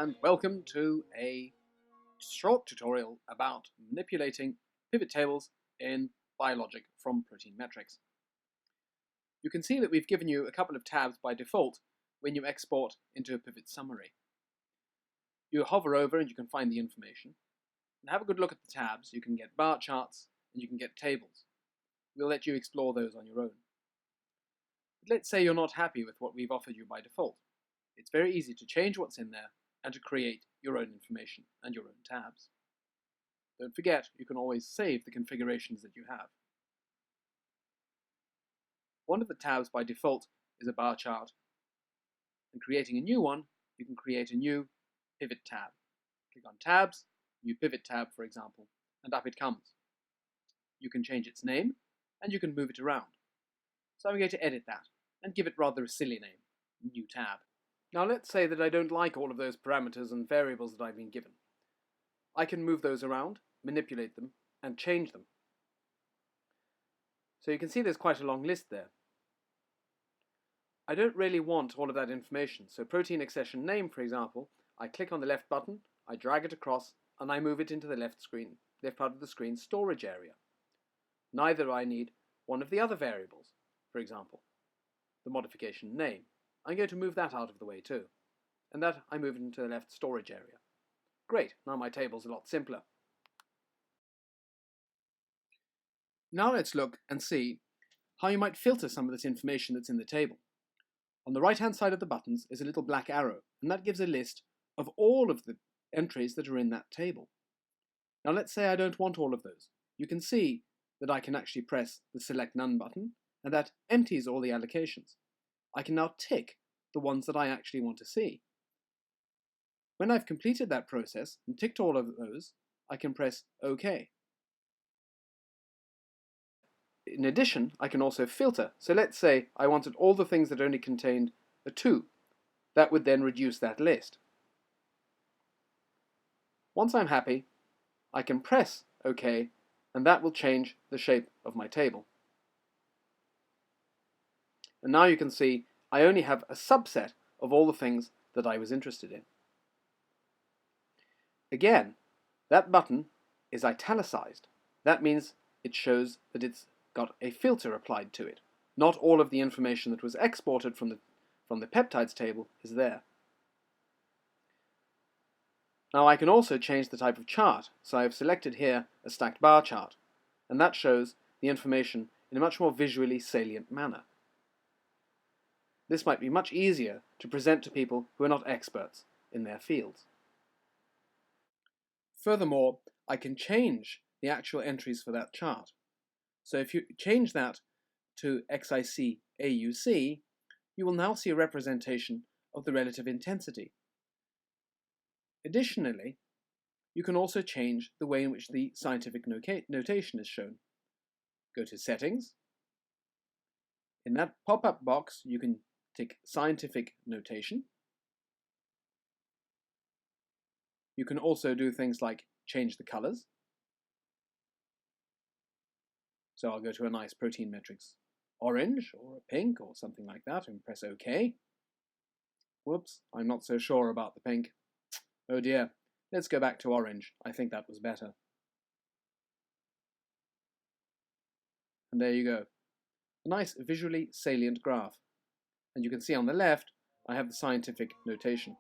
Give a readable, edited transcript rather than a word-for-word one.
and welcome to a short tutorial about manipulating pivot tables in Byologic from Protein Metrics. You can see that we've given you a couple of tabs by default when you export into a pivot summary. You hover over and you can find the information. And have a good look at the tabs. You can get bar charts and you can get tables. We'll let you explore those on your own. But let's say you're not happy with what we've offered you by default. It's very easy to change what's in there and to create your own information and your own tabs. Don't forget, you can always save the configurations that you have. One of the tabs by default is a bar chart, and creating a new one, you can create a new pivot tab. Click on Tabs, New Pivot tab, for example, and up it comes. You can change its name, and you can move it around. So I'm going to edit that and give it rather a silly name, New Tab. Now let's say that I don't like all of those parameters and variables that I've been given. I can move those around, manipulate them, and change them. So you can see there's quite a long list there. I don't really want all of that information, so protein accession name, for example, I click on the left button, I drag it across, and I move it into the left part of the screen storage area. Neither I need one of the other variables, for example, the modification name. I'm going to move that out of the way too, and that I move it into the left storage area. Great, now my table's a lot simpler. Now let's look and see how you might filter some of this information that's in the table. On the right-hand side of the buttons is a little black arrow, and that gives a list of all of the entries that are in that table. Now let's say I don't want all of those. You can see that I can actually press the Select None button, and that empties all the allocations. I can now tick the ones that I actually want to see. When I've completed that process and ticked all of those, I can press OK. In addition, I can also filter. So let's say I wanted all the things that only contained a 2. That would then reduce that list. Once I'm happy, I can press OK, and that will change the shape of my table. And now you can see I only have a subset of all the things that I was interested in. Again, that button is italicized. That means it shows that it's got a filter applied to it. Not all of the information that was exported from the peptides table is there. Now I can also change the type of chart, so I've selected here a stacked bar chart, and that shows the information in a much more visually salient manner. This might be much easier to present to people who are not experts in their fields. Furthermore, I can change the actual entries for that chart. So if you change that to XIC AUC, you will now see a representation of the relative intensity. Additionally, you can also change the way in which the scientific notation is shown. Go to Settings. In that pop-up box, you can tick Scientific Notation. You can also do things like change the colors. So I'll go to a nice Protein Metrics orange or a pink or something like that and press OK. Whoops, I'm not so sure about the pink. Oh dear, let's go back to orange. I think that was better. And there you go. A nice visually salient graph. And you can see on the left, I have the scientific notation.